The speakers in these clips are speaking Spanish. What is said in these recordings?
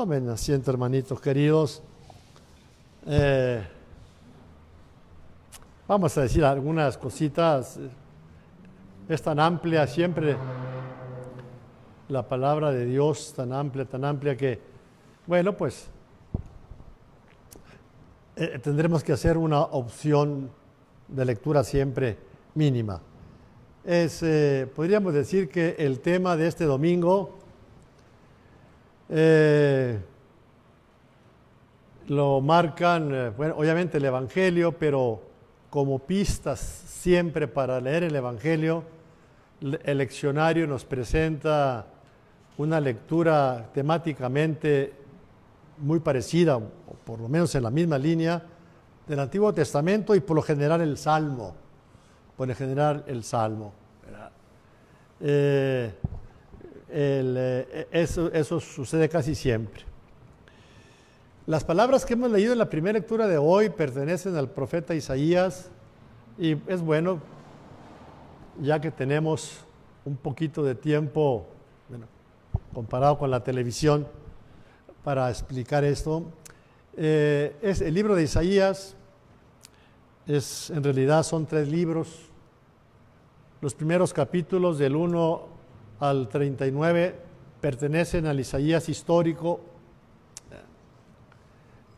Tomen asiento, hermanitos queridos. Vamos a decir algunas cositas. Es tan amplia siempre la palabra de Dios, tan amplia que, bueno, pues tendremos que hacer una opción de lectura siempre mínima. Podríamos decir que el tema de este domingo lo marcan, bueno, obviamente el Evangelio, pero como pistas siempre para leer el Evangelio, el leccionario nos presenta una lectura temáticamente muy parecida, o por lo menos en la misma línea, del Antiguo Testamento y por lo general el Salmo. Eso sucede casi siempre. Las palabras que hemos leído en la primera lectura de hoy pertenecen al profeta Isaías y es bueno, ya que tenemos un poquito de tiempo, bueno, comparado con la televisión, para explicar esto. Es el libro de Isaías, en realidad son 3 libros. Los primeros capítulos del 1 al 39 pertenecen al Isaías histórico.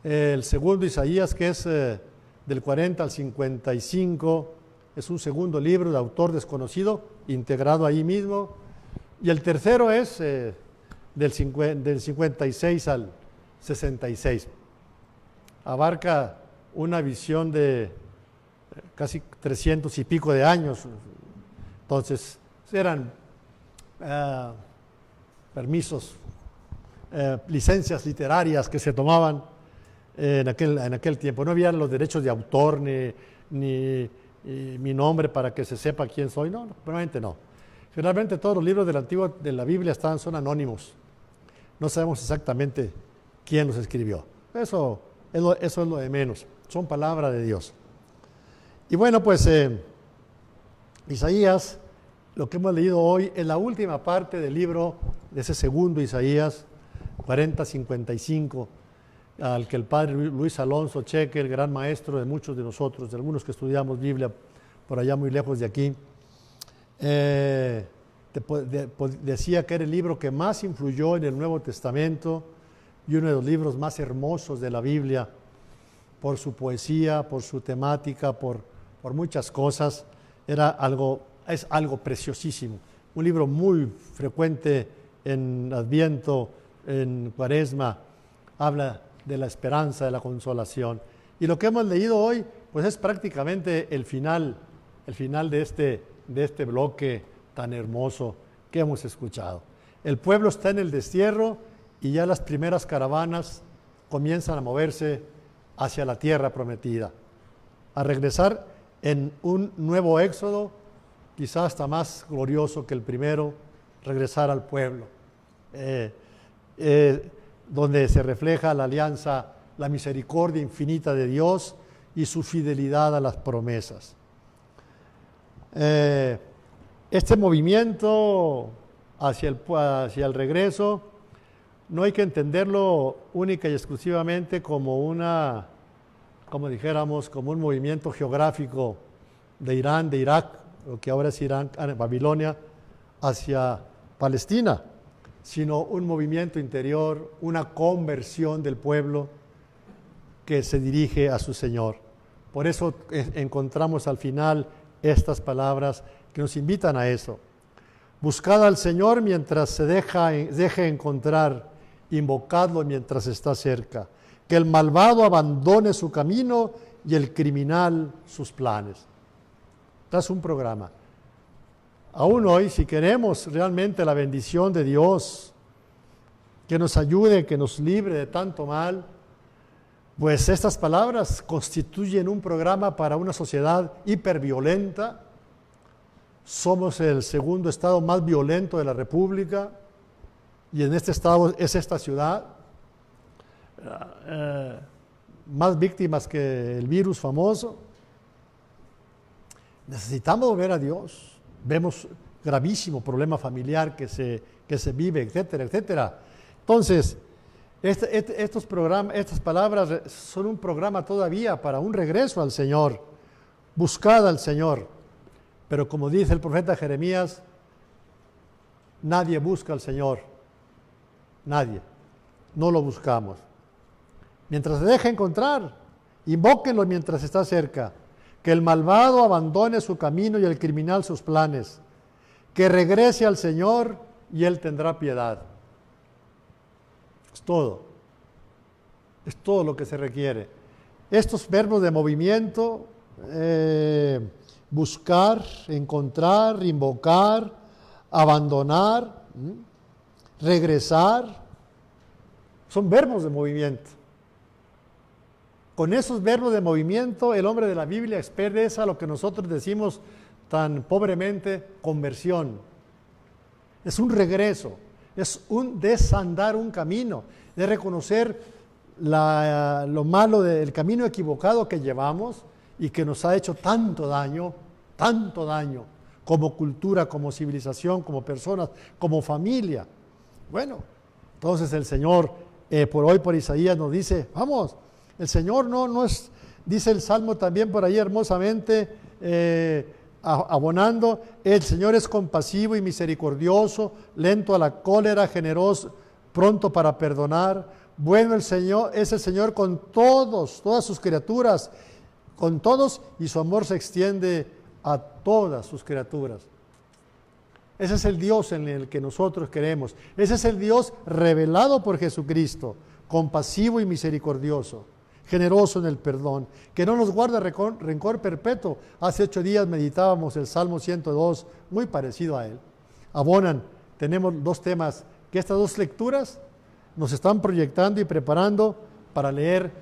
El segundo Isaías, que es del 40 al 55, es un segundo libro de autor desconocido, integrado ahí mismo. Y el tercero es del 56 al 66. Abarca una visión de casi 300 y pico de años. Entonces, eran permisos, licencias literarias que se tomaban en aquel tiempo. No había los derechos de autor ni mi nombre para que se sepa quién soy. No, probablemente no. Generalmente todos los libros de la Biblia son anónimos. No sabemos exactamente quién los escribió. Eso es lo de menos. Son palabras de Dios. Y bueno, pues Isaías, lo que hemos leído hoy, es la última parte del libro de ese segundo Isaías, 40-55, al que el padre Luis Alonso Cheque, el gran maestro de muchos de nosotros, de algunos que estudiamos Biblia por allá muy lejos de aquí, decía que era el libro que más influyó en el Nuevo Testamento y uno de los libros más hermosos de la Biblia por su poesía, por su temática, por muchas cosas. Es algo preciosísimo. Un libro muy frecuente en Adviento, en Cuaresma, habla de la esperanza, de la consolación. Y lo que hemos leído hoy, pues es prácticamente el final de este bloque tan hermoso que hemos escuchado. El pueblo está en el destierro y ya las primeras caravanas comienzan a moverse hacia la tierra prometida, a regresar en un nuevo éxodo, quizás hasta más glorioso que el primero, regresar al pueblo, donde se refleja la alianza, la misericordia infinita de Dios y su fidelidad a las promesas. Este movimiento hacia el regreso no hay que entenderlo única y exclusivamente como un movimiento geográfico de Irán, de Irak, lo que ahora es Irán, Babilonia, hacia Palestina, sino un movimiento interior, una conversión del pueblo que se dirige a su Señor. Por eso encontramos al final estas palabras que nos invitan a eso. Buscad al Señor mientras se deje encontrar, invocadlo mientras está cerca. Que el malvado abandone su camino y el criminal sus planes. Este es un programa. Aún hoy, si queremos realmente la bendición de Dios, que nos ayude, que nos libre de tanto mal, pues estas palabras constituyen un programa para una sociedad hiperviolenta. Somos el segundo estado más violento de la República y en este estado es esta ciudad. Más víctimas que el virus famoso. Necesitamos volver a Dios. Vemos gravísimo problema familiar que se vive, etcétera, etcétera. Entonces, Estos programas, estas palabras son un programa todavía para un regreso al Señor. Buscad al Señor. Pero como dice el profeta Jeremías, nadie busca al Señor. Nadie. No lo buscamos. Mientras se deje encontrar, invóquenlo mientras está cerca. Que el malvado abandone su camino y el criminal sus planes. Que regrese al Señor y Él tendrá piedad. Es todo. Es todo lo que se requiere. Estos verbos de movimiento, buscar, encontrar, invocar, abandonar, regresar, son verbos de movimiento. Con esos verbos de movimiento, el hombre de la Biblia expresa lo que nosotros decimos tan pobremente, conversión. Es un regreso, es un desandar un camino, de reconocer lo malo del camino equivocado que llevamos y que nos ha hecho tanto daño, como cultura, como civilización, como personas, como familia. Bueno, entonces el Señor, por Isaías nos dice, vamos, el Señor no es, dice el Salmo también por ahí hermosamente, abonando, el Señor es compasivo y misericordioso, lento a la cólera, generoso, pronto para perdonar. Bueno, el Señor es el Señor con todas sus criaturas, con todos, y su amor se extiende a todas sus criaturas. Ese es el Dios en el que nosotros queremos. Ese es el Dios revelado por Jesucristo, compasivo y misericordioso, generoso en el perdón, que no nos guarda rencor perpetuo. Hace 8 días meditábamos el Salmo 102, muy parecido a él. Abonan, tenemos 2 temas, que estas 2 lecturas nos están proyectando y preparando para leer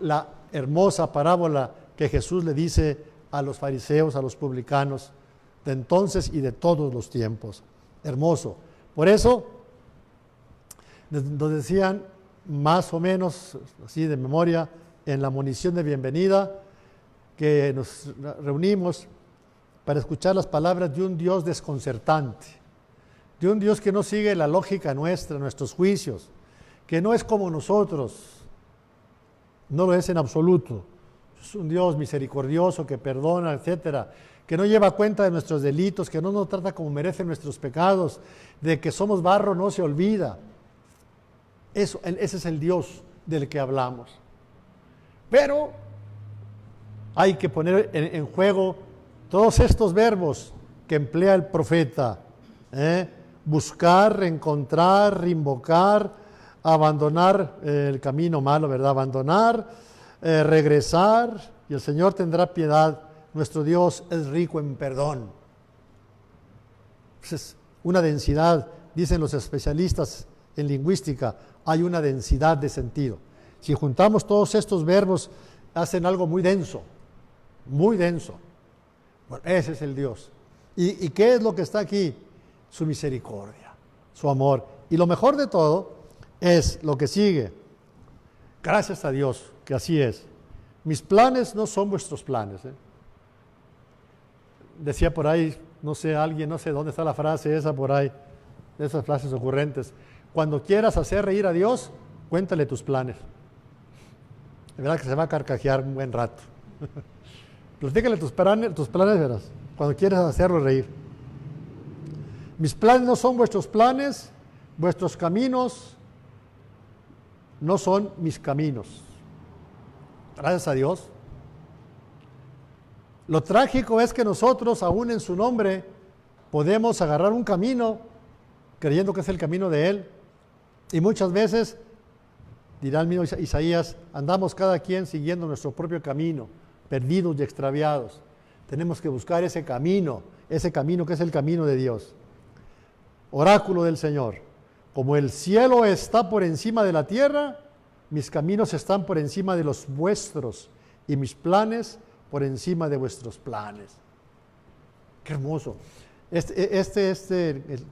la hermosa parábola que Jesús le dice a los fariseos, a los publicanos, de entonces y de todos los tiempos. Hermoso. Por eso, nos decían, más o menos, así de memoria, en la monición de bienvenida, que nos reunimos para escuchar las palabras de un Dios desconcertante, de un Dios que no sigue la lógica nuestra, nuestros juicios, que no es como nosotros, no lo es en absoluto. Es un Dios misericordioso que perdona, etcétera, que no lleva cuenta de nuestros delitos, que no nos trata como merecen nuestros pecados, de que somos barro no se olvida. Ese es el Dios del que hablamos. Pero hay que poner en juego todos estos verbos que emplea el profeta. Buscar, encontrar, invocar, abandonar el camino malo, ¿verdad? Abandonar, regresar, y el Señor tendrá piedad. Nuestro Dios es rico en perdón. Es una densidad, dicen los especialistas en lingüística, hay una densidad de sentido. Si juntamos todos estos verbos, hacen algo muy denso, muy denso. Bueno, ese es el Dios. ¿Y qué es lo que está aquí? Su misericordia, su amor. Y lo mejor de todo es lo que sigue. Gracias a Dios que así es. Mis planes no son vuestros planes. Decía por ahí, no sé, alguien, no sé dónde está la frase esa por ahí, de esas frases ocurrentes. Cuando quieras hacer reír a Dios, cuéntale tus planes. De verdad que se va a carcajear un buen rato. Platícale tus planes, verás, cuando quieras hacerlo reír. Mis planes no son vuestros planes, vuestros caminos no son mis caminos. Gracias a Dios. Lo trágico es que nosotros, aún en su nombre, podemos agarrar un camino creyendo que es el camino de Él. Y muchas veces, dirá el mismo Isaías, andamos cada quien siguiendo nuestro propio camino, perdidos y extraviados. Tenemos que buscar ese camino que es el camino de Dios. Oráculo del Señor. Como el cielo está por encima de la tierra, mis caminos están por encima de los vuestros y mis planes por encima de vuestros planes. Qué hermoso. El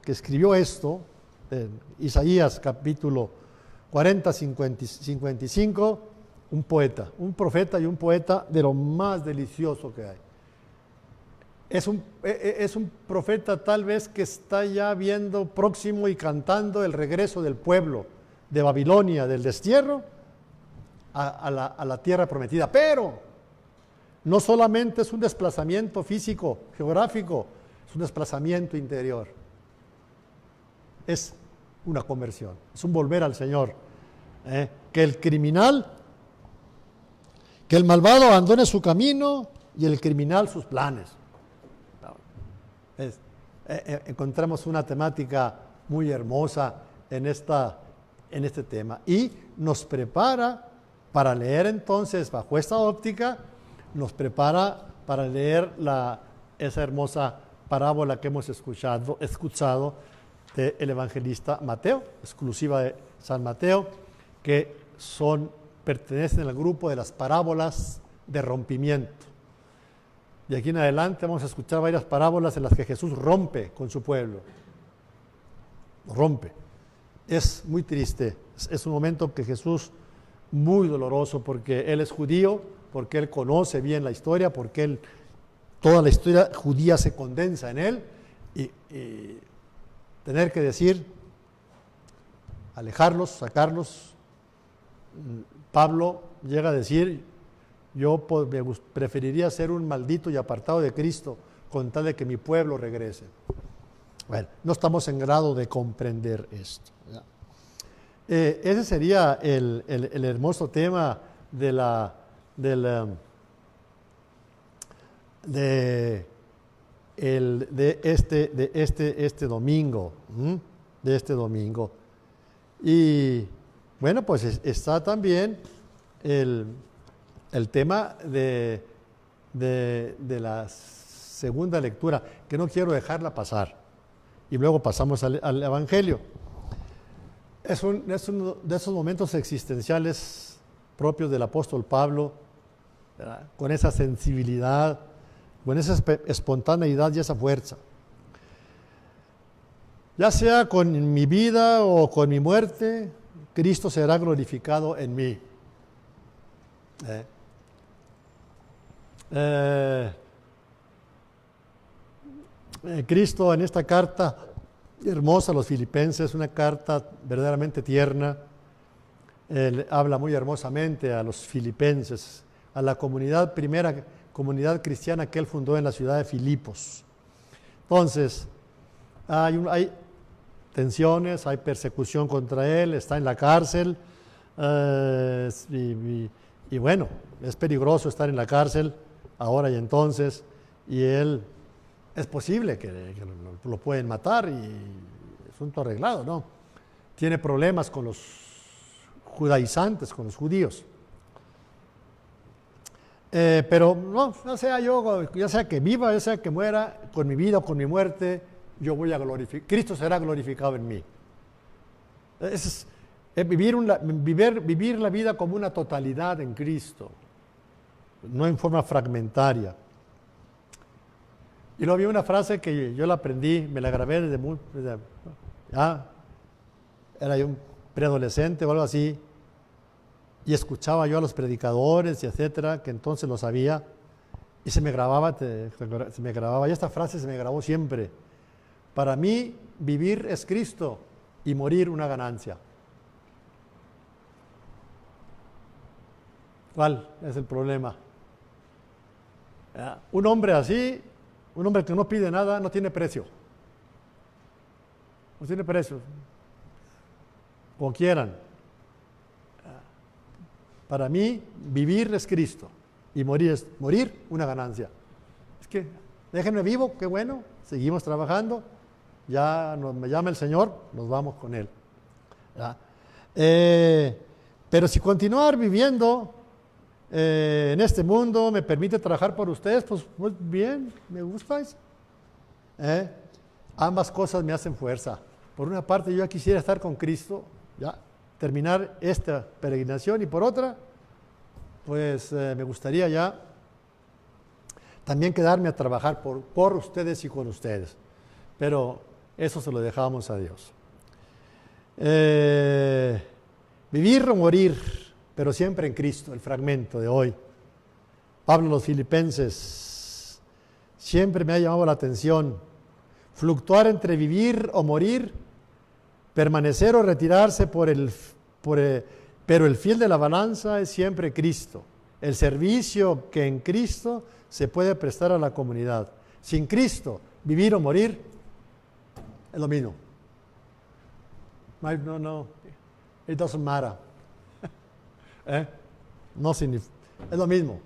que escribió esto, Isaías capítulo 40, 55, un poeta, un profeta y un poeta de lo más delicioso que hay. Es un profeta tal vez que está ya viendo próximo y cantando el regreso del pueblo de Babilonia, del destierro, a la tierra prometida. Pero no solamente es un desplazamiento físico, geográfico, es un desplazamiento interior. Es una conversión, es un volver al Señor. Que el criminal, que el malvado abandone su camino y el criminal sus planes. Encontramos una temática muy hermosa en este tema y nos prepara para leer entonces bajo esta óptica, nos prepara para leer esa hermosa parábola que hemos escuchado del evangelista Mateo, exclusiva de San Mateo, que pertenecen al grupo de las parábolas de rompimiento. De aquí en adelante vamos a escuchar varias parábolas en las que Jesús rompe con su pueblo. Rompe. Es muy triste. Es un momento que Jesús, muy doloroso, porque Él es judío, porque Él conoce bien la historia, porque toda la historia judía se condensa en Él, y tener que decir, alejarlos, sacarlos. Pablo llega a decir: yo preferiría ser un maldito y apartado de Cristo con tal de que mi pueblo regrese. Bueno, no estamos en grado de comprender esto. Ese sería el hermoso tema de este domingo. De este domingo. Y bueno, pues está también el tema de la segunda lectura, que no quiero dejarla pasar. Y luego pasamos al Evangelio. Es uno de esos momentos existenciales propios del apóstol Pablo, ¿verdad? Con esa sensibilidad, con esa espontaneidad y esa fuerza. Ya sea con mi vida o con mi muerte, Cristo será glorificado en mí. Cristo en esta carta hermosa a los filipenses, una carta verdaderamente tierna, él habla muy hermosamente a los filipenses, a la primera comunidad cristiana que él fundó en la ciudad de Filipos. Entonces, hay tensiones, hay persecución contra él, está en la cárcel, y bueno, es peligroso estar en la cárcel ahora y entonces, y él, es posible que lo pueden matar y asunto arreglado, ¿no? Tiene problemas con los judaizantes, con los judíos. Pero no, ya sea que viva, ya sea que muera, con mi vida o con mi muerte, yo voy a glorificar, Cristo será glorificado en mí. Es vivir la vida como una totalidad en Cristo, no en forma fragmentaria. Y luego vi una frase que yo la aprendí, me la grabé era yo un preadolescente o algo así, y escuchaba yo a los predicadores y etcétera, que entonces lo sabía, y se me grababa, y esta frase se me grabó siempre: para mí vivir es Cristo y morir una ganancia. ¿Cuál es el problema? Un hombre así, un hombre que no pide nada, no tiene precio. No tiene precio. Como quieran. Para mí, vivir es Cristo y morir es una ganancia. Es que déjenme vivo, qué bueno, seguimos trabajando, ya me llama el Señor, nos vamos con Él. Pero si continuar viviendo en este mundo me permite trabajar por ustedes, pues bien, me gustáis. Ambas cosas me hacen fuerza. Por una parte, yo ya quisiera estar con Cristo, ya terminar esta peregrinación, y por otra, pues me gustaría ya también quedarme a trabajar por ustedes y con ustedes. Pero eso se lo dejamos a Dios. Vivir o morir, pero siempre en Cristo, el fragmento de hoy. Pablo a los filipenses, siempre me ha llamado la atención. Fluctuar entre vivir o morir, permanecer o retirarse por el Pero el fiel de la balanza es siempre Cristo. El servicio que en Cristo se puede prestar a la comunidad. Sin Cristo, vivir o morir es lo mismo. No, it doesn't matter. No significa, es lo mismo.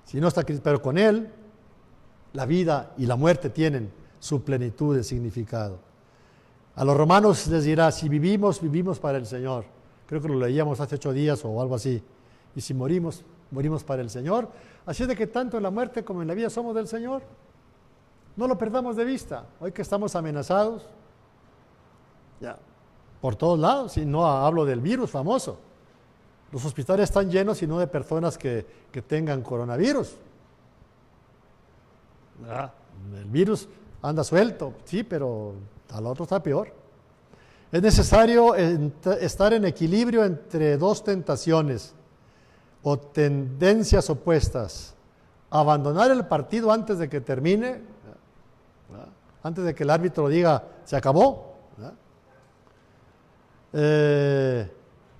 Si no está Cristo, pero con Él, la vida y la muerte tienen su plenitud de significado. A los romanos les dirá, si vivimos, vivimos para el Señor. Creo que lo leíamos hace 8 días o algo así. Y si morimos, morimos para el Señor. Así es de que tanto en la muerte como en la vida somos del Señor. No lo perdamos de vista. Hoy que estamos amenazados, ya, por todos lados, y no hablo del virus famoso. Los hospitales están llenos y no de personas que tengan coronavirus. Ya, el virus anda suelto, sí, pero al otro está peor. Es necesario estar en equilibrio entre dos tentaciones o tendencias opuestas. Abandonar el partido antes de que termine, antes de que el árbitro diga, se acabó.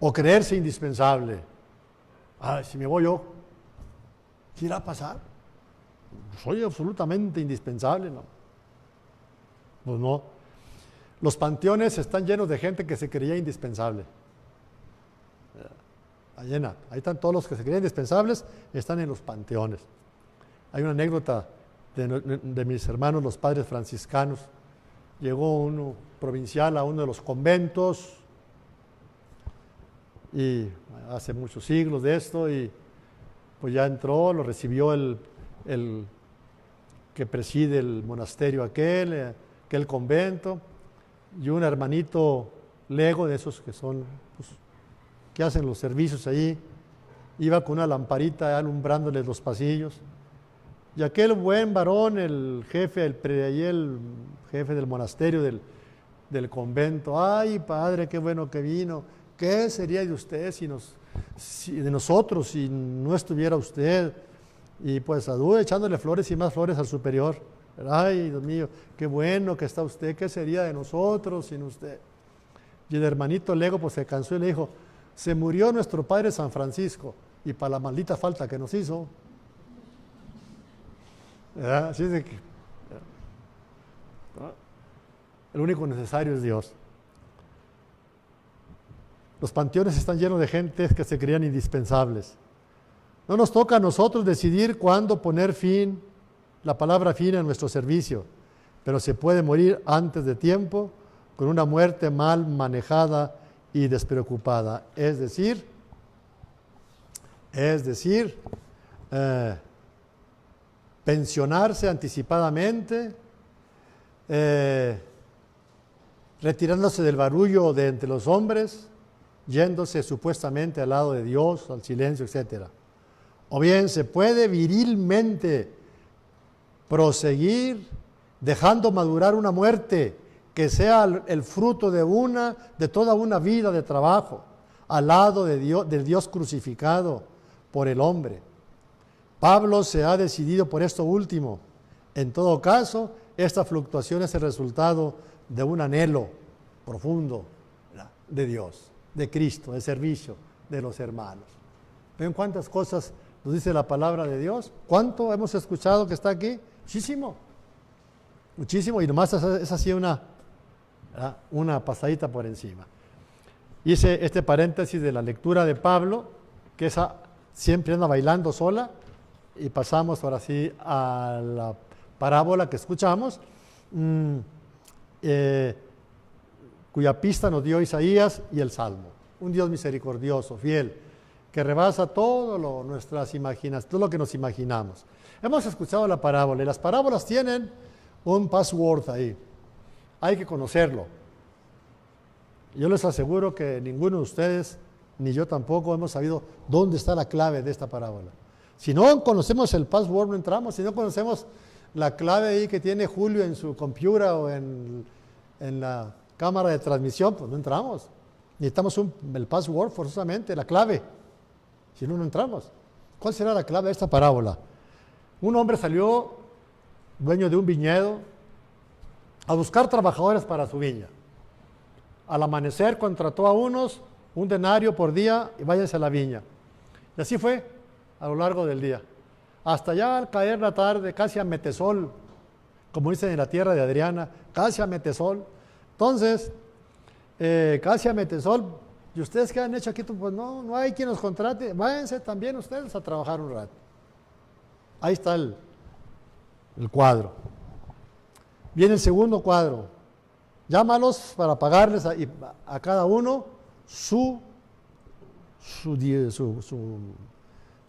O creerse indispensable. Si me voy yo, ¿qué irá a pasar? Soy absolutamente indispensable, ¿no? Pues no. Los panteones están llenos de gente que se creía indispensable. Ahí están todos los que se creían indispensables, están en los panteones. Hay una anécdota de mis hermanos, los padres franciscanos. Llegó uno provincial a uno de los conventos, y hace muchos siglos de esto, y pues ya entró, lo recibió el que preside el monasterio aquel convento, y un hermanito lego de esos que son, pues, que hacen los servicios allí, iba con una lamparita alumbrándoles los pasillos, y aquel buen varón, el jefe del monasterio del convento, ay padre, qué bueno que vino, ¿qué sería de usted de nosotros si no estuviera usted? Y pues echándole flores y más flores al superior. Ay, Dios mío, qué bueno que está usted, ¿qué sería de nosotros sin usted? Y el hermanito lego pues se cansó y le dijo, se murió nuestro padre San Francisco y para la maldita falta que nos hizo. Así es de que el único necesario es Dios. Los panteones están llenos de gente que se creían indispensables. No nos toca a nosotros decidir cuándo poner la palabra fin a nuestro servicio, pero se puede morir antes de tiempo con una muerte mal manejada y despreocupada. Es decir, pensionarse anticipadamente, retirándose del barullo de entre los hombres, yéndose supuestamente al lado de Dios, al silencio, etc. O bien se puede virilmente proseguir dejando madurar una muerte que sea el fruto de toda una vida de trabajo al lado del Dios crucificado por el hombre. Pablo se ha decidido por esto último. En todo caso, esta fluctuación es el resultado de un anhelo profundo de Dios, de Cristo, de servicio de los hermanos. ¿Ven cuántas cosas nos dice la palabra de Dios? ¿Cuánto hemos escuchado que está aquí? Muchísimo, muchísimo, y nomás es así una pasadita por encima. Hice este paréntesis de la lectura de Pablo, que esa siempre anda bailando sola, y pasamos ahora sí a la parábola que escuchamos, cuya pista nos dio Isaías y el Salmo. Un Dios misericordioso, fiel, que rebasa todo lo que nos imaginamos. Hemos escuchado la parábola, y las parábolas tienen un password ahí. Hay que conocerlo. Yo les aseguro que ninguno de ustedes, ni yo tampoco, hemos sabido dónde está la clave de esta parábola. Si no conocemos el password, no entramos. Si no conocemos la clave ahí que tiene Julio en su computadora o en la cámara de transmisión, pues no entramos. Necesitamos el password forzosamente, la clave. Si no, no entramos. ¿Cuál será la clave de esta parábola? Un hombre salió, dueño de un viñedo, a buscar trabajadores para su viña. Al amanecer contrató a unos, 1 denario por día y váyanse a la viña. Y así fue a lo largo del día. Hasta ya al caer la tarde, casi a metesol, como dicen en la tierra de Adriana, casi a metesol. Entonces, casi a metesol, ¿y ustedes qué han hecho aquí? Pues no hay quien nos contrate, váyanse también ustedes a trabajar un rato. Ahí está el cuadro. Viene el segundo cuadro. Llámalos para pagarles a cada uno su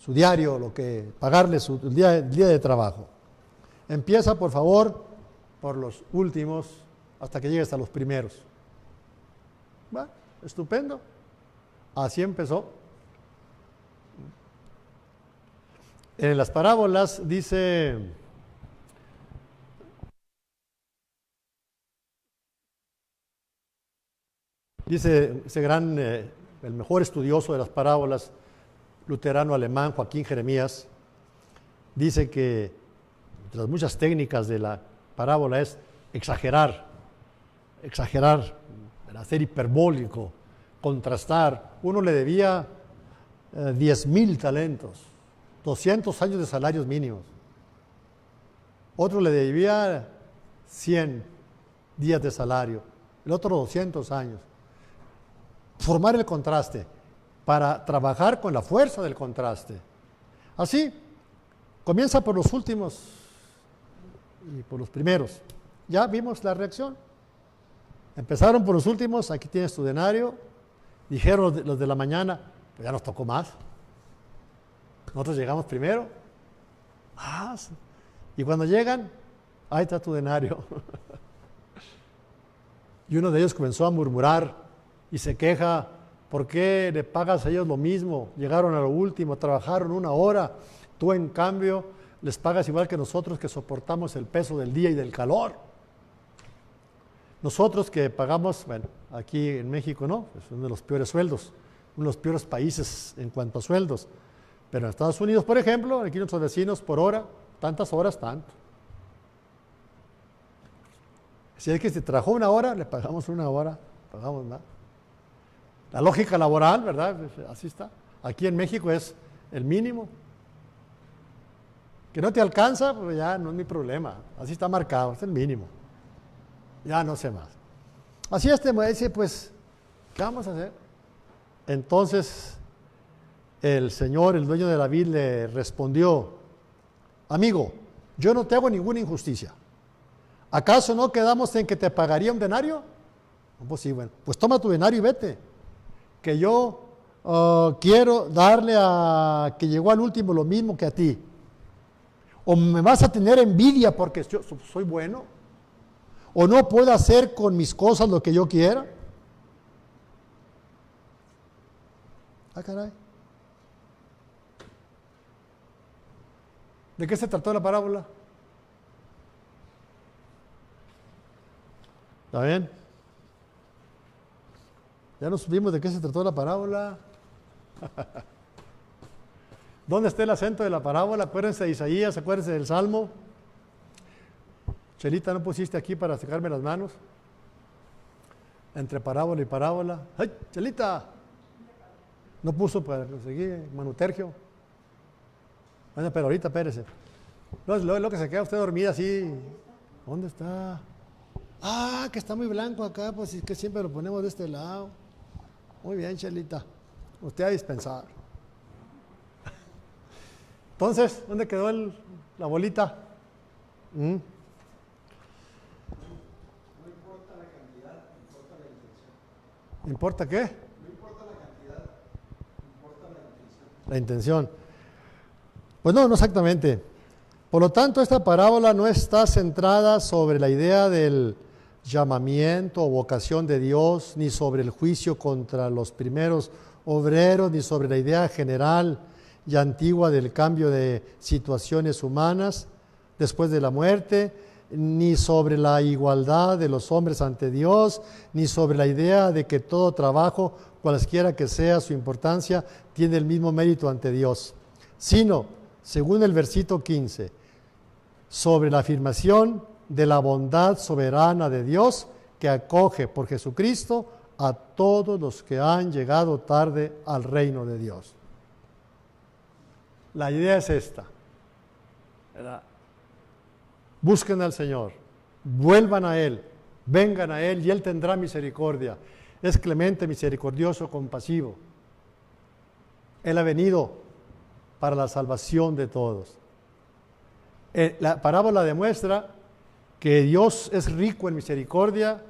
diario, pagarles el día de trabajo. Empieza, por favor, por los últimos hasta que llegues a los primeros. ¿Va? Estupendo. Así empezó. En las parábolas dice ese gran, el mejor estudioso de las parábolas, luterano alemán, Joaquín Jeremías, dice que de las muchas técnicas de la parábola es exagerar, hacer hiperbólico, contrastar. Uno le debía 10,000 talentos, 200 años de salarios mínimos. Otro le debía 100 días de salario, el otro 200 años. Formar el contraste para trabajar con la fuerza del contraste. Así, comienza por los últimos y por los primeros. Ya vimos la reacción. Empezaron por los últimos, aquí tienes tu denario. Dijeron los de la mañana, pues ya nos tocó más. Nosotros llegamos primero. Y cuando llegan, ahí está tu denario. Y uno de ellos comenzó a murmurar y se queja, ¿por qué le pagas a ellos lo mismo? Llegaron a lo último, trabajaron 1 hora. Tú, en cambio, les pagas igual que nosotros que soportamos el peso del día y del calor. Nosotros que pagamos, bueno, aquí en México no, es uno de los peores sueldos, uno de los peores países en cuanto a sueldos. Pero en Estados Unidos, por ejemplo, aquí nuestros vecinos por hora, tantas horas, tanto. Si es que se trabajó 1 hora, le pagamos 1 hora, pagamos más. La lógica laboral, ¿verdad? Así está. Aquí en México es el mínimo. Que no te alcanza, pues ya no es mi problema. Así está marcado, es el mínimo. Ya no sé más. Así me dice, pues, ¿qué vamos a hacer? Entonces, el señor, el dueño de la vid, le respondió, amigo, yo no te hago ninguna injusticia. ¿Acaso no quedamos en que te pagaría 1 denario? Pues sí, bueno, pues toma tu denario y vete. Que yo quiero darle a que llegó al último lo mismo que a ti. O me vas a tener envidia porque yo soy bueno. O no puedo hacer con mis cosas lo que yo quiera. Caray. ¿De qué se trató la parábola? ¿Está bien? Ya no supimos de qué se trató la parábola. ¿Dónde está el acento de la parábola? Acuérdense de Isaías, acuérdense del Salmo. Chelita, ¿no pusiste aquí para secarme las manos? Entre parábola y parábola. ¡Ay, Chelita! No puso para seguir Manutergio. Bueno, pero ahorita espérese. No, es lo que se queda usted dormida así. ¿Dónde está? Que está muy blanco acá, pues es que siempre lo ponemos de este lado. Muy bien, Chelita. Usted a dispensar. Entonces, ¿dónde quedó la bolita? No importa la cantidad, importa la intención. ¿Importa qué? No importa la cantidad, importa la intención. La intención. Pues no exactamente. Por lo tanto, esta parábola no está centrada sobre la idea del llamamiento o vocación de Dios, ni sobre el juicio contra los primeros obreros, ni sobre la idea general y antigua del cambio de situaciones humanas después de la muerte, ni sobre la igualdad de los hombres ante Dios, ni sobre la idea de que todo trabajo, cualesquiera que sea su importancia, tiene el mismo mérito ante Dios, sino, según el versículo 15, sobre la afirmación de la bondad soberana de Dios que acoge por Jesucristo a todos los que han llegado tarde al reino de Dios. La idea es esta, ¿verdad? Busquen al Señor, vuelvan a Él, vengan a Él y Él tendrá misericordia. Es clemente, misericordioso, compasivo. Él ha venido para la salvación de todos. La parábola demuestra que Dios es rico en misericordia,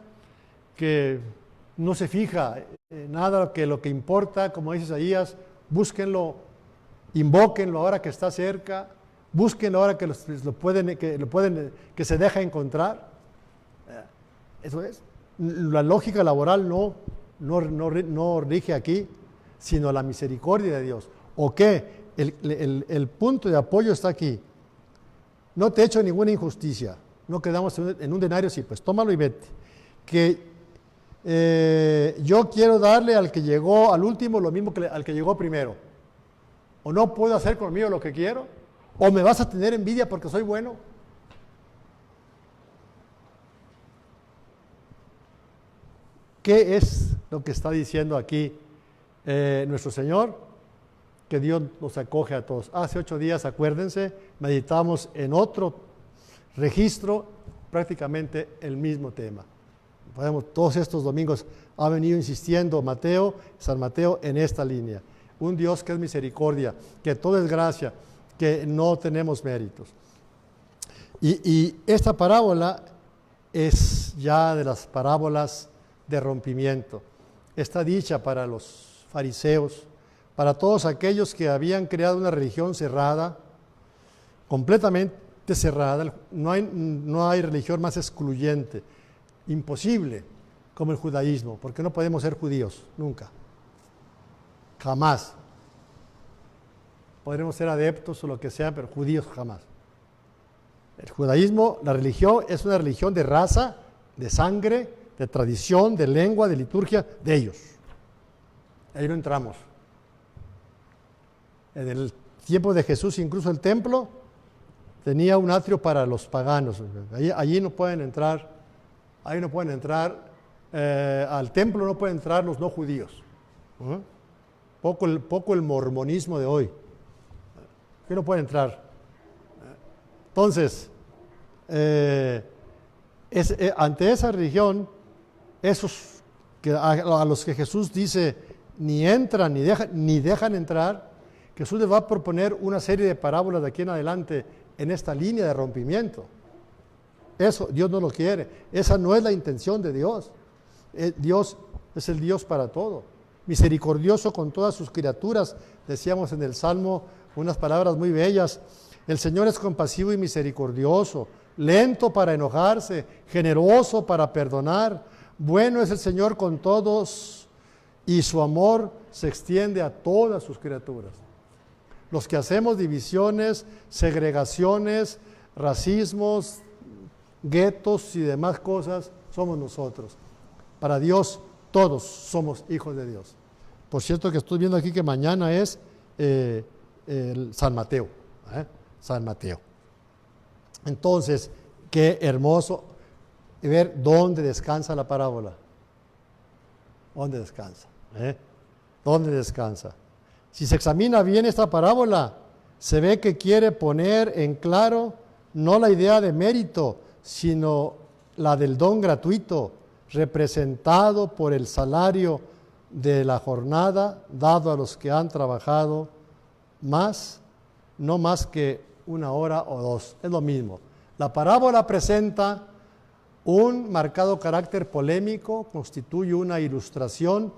que no se fija en nada, que lo que importa, como dice Isaías, búsquenlo, invóquenlo ahora que está cerca, búsquenlo ahora que que se deja encontrar. Eso es. La lógica laboral no rige aquí, sino la misericordia de Dios. ¿O qué? El punto de apoyo está aquí. No te he hecho ninguna injusticia. No quedamos en un denario, sí, pues tómalo y vete. Que yo quiero darle al que llegó al último lo mismo que al que llegó primero. O no puedo hacer conmigo lo que quiero. O me vas a tener envidia porque soy bueno. ¿Qué es lo que está diciendo aquí nuestro Señor? Que Dios nos acoge a todos. Hace 8 días, acuérdense, meditamos en otro registro, prácticamente el mismo tema. Todos estos domingos ha venido insistiendo San Mateo en esta línea. Un Dios que es misericordia, que todo es gracia, que no tenemos méritos. Y esta parábola es ya de las parábolas de rompimiento. Está dicha para los fariseos, para todos aquellos que habían creado una religión cerrada, completamente cerrada. No hay religión más excluyente, imposible, como el judaísmo, porque no podemos ser judíos, nunca, jamás. Podremos ser adeptos o lo que sea, pero judíos jamás. El judaísmo, la religión, es una religión de raza, de sangre, de tradición, de lengua, de liturgia, de ellos. Ahí no entramos. En el tiempo de Jesús, incluso el templo tenía un atrio para los paganos. Allí no pueden entrar, ahí no pueden entrar, al templo no pueden entrar los no judíos. Poco el mormonismo de hoy. Que no pueden entrar. Entonces, ante esa religión, esos a los que Jesús dice ni entran ni dejan entrar, Jesús les va a proponer una serie de parábolas de aquí en adelante en esta línea de rompimiento. Eso Dios no lo quiere. Esa no es la intención de Dios. Dios es el Dios para todo. Misericordioso con todas sus criaturas. Decíamos en el Salmo unas palabras muy bellas. El Señor es compasivo y misericordioso, lento para enojarse, generoso para perdonar. Bueno es el Señor con todos y su amor se extiende a todas sus criaturas. Los que hacemos divisiones, segregaciones, racismos, guetos y demás cosas, somos nosotros. Para Dios, todos somos hijos de Dios. Por cierto que estoy viendo aquí que mañana es San Mateo. San Mateo. Entonces, qué hermoso ver dónde descansa la parábola. ¿Dónde descansa? ¿Dónde descansa? Si se examina bien esta parábola, se ve que quiere poner en claro no la idea de mérito, sino la del don gratuito, representado por el salario de la jornada dado a los que han trabajado más, no más que 1 hora o 2, es lo mismo. La parábola presenta un marcado carácter polémico, constituye una ilustración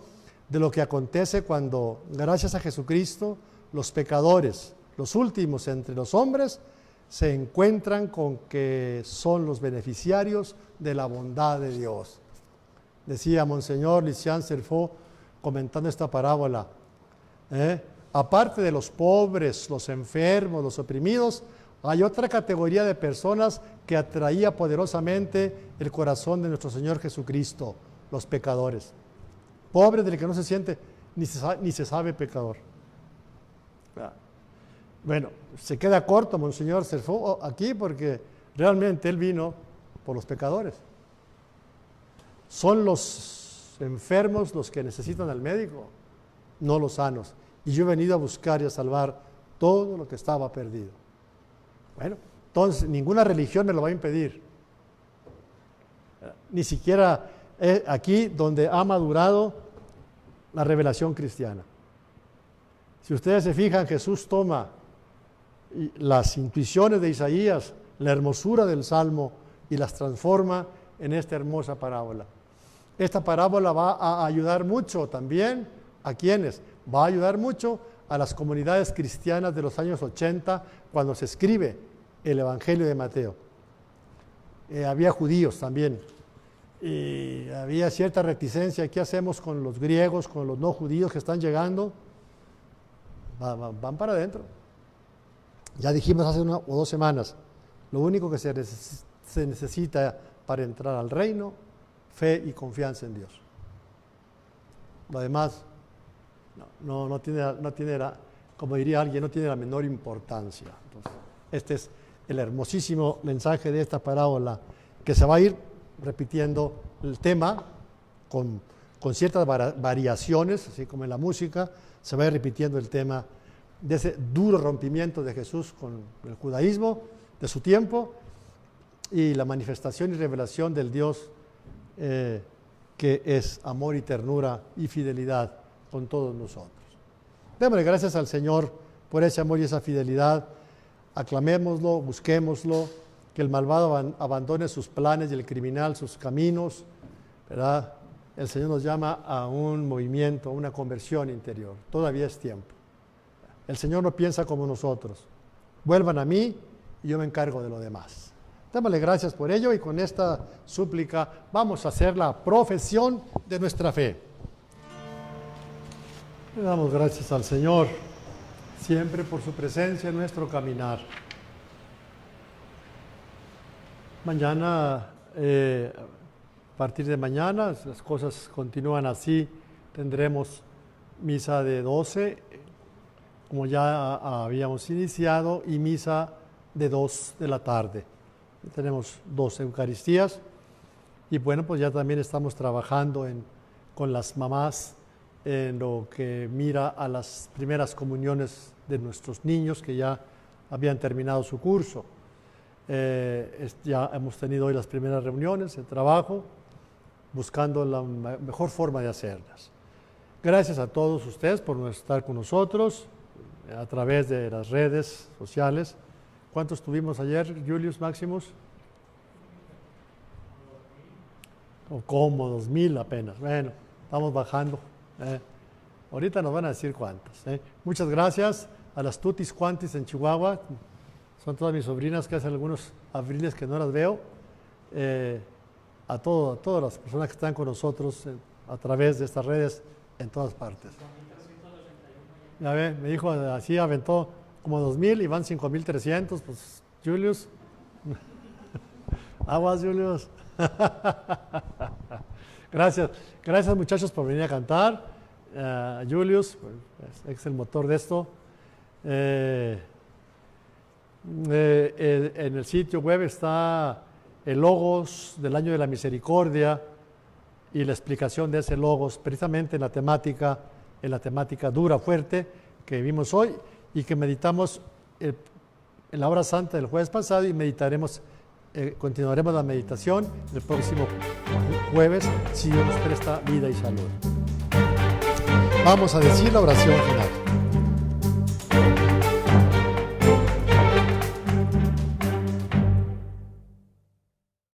de lo que acontece cuando, gracias a Jesucristo, los pecadores, los últimos entre los hombres, se encuentran con que son los beneficiarios de la bondad de Dios. Decía Monseñor Lucien Cerfaux, comentando esta parábola, aparte de los pobres, los enfermos, los oprimidos, hay otra categoría de personas que atraía poderosamente el corazón de nuestro Señor Jesucristo, los pecadores. Pobre del que no se siente ni se sabe pecador. Bueno, se queda corto Monseñor Cerfaux aquí porque realmente él vino por los pecadores. Son los enfermos los que necesitan al médico, no los sanos. Y yo he venido a buscar y a salvar todo lo que estaba perdido. Bueno, entonces ninguna religión me lo va a impedir. Ni siquiera aquí donde ha madurado la revelación cristiana. Si ustedes se fijan, Jesús toma las intuiciones de Isaías, la hermosura del Salmo, y las transforma en esta hermosa parábola. Esta parábola va a ayudar mucho también a quienes, va a ayudar mucho a las comunidades cristianas de los años 80 cuando se escribe el Evangelio de Mateo. Había judíos también y había cierta reticencia. ¿Qué hacemos con los griegos, con los no judíos que están llegando? Van para adentro. Ya dijimos hace 1 o 2 semanas, lo único que se necesita para entrar al reino, fe y confianza en Dios. Lo demás no tiene como diría alguien, no tiene la menor importancia. Entonces, este es el hermosísimo mensaje de esta parábola, que se va a ir repitiendo el tema con ciertas variaciones, así como en la música, se va a ir repitiendo el tema de ese duro rompimiento de Jesús con el judaísmo de su tiempo y la manifestación y revelación del Dios que es amor y ternura y fidelidad con todos nosotros. Démosle gracias al Señor por ese amor y esa fidelidad. Aclamémoslo, busquémoslo, que el malvado abandone sus planes y el criminal sus caminos, ¿verdad? El Señor nos llama a un movimiento, a una conversión interior. Todavía es tiempo. El Señor no piensa como nosotros. Vuelvan a mí y yo me encargo de lo demás. Démosle gracias por ello y con esta súplica vamos a hacer la profesión de nuestra fe. Le damos gracias al Señor siempre por su presencia en nuestro caminar. Mañana, a partir de mañana, las cosas continúan así, tendremos misa de 12, como ya habíamos iniciado, y misa de 2 de la tarde. Tenemos 2 Eucaristías y bueno, pues ya también estamos trabajando con las mamás en lo que mira a las primeras comuniones de nuestros niños que ya habían terminado su curso. Ya hemos tenido hoy las primeras reuniones de trabajo, buscando la mejor forma de hacerlas. Gracias a todos ustedes por estar con nosotros a través de las redes sociales. ¿Cuántos tuvimos ayer, Julius Maximus? O como 2,000 apenas. Bueno, estamos bajando. Ahorita nos van a decir cuántas. Muchas gracias a las Tutis Quantis en Chihuahua. Son todas mis sobrinas que hace algunos abriles que no las veo. A todas las personas que están con nosotros a través de estas redes en todas partes. Ya ve, me dijo, así aventó como 2,000 y van 5,300. Pues, Julius. Aguas, Julius. Gracias muchachos por venir a cantar. Julius, pues, es el motor de esto. En el sitio web está el logos del año de la misericordia y la explicación de ese logos, precisamente en la temática dura, fuerte, que vimos hoy y que meditamos en la hora santa del jueves pasado, y continuaremos la meditación el próximo jueves, si Dios nos presta vida y salud. Vamos a decir la oración final.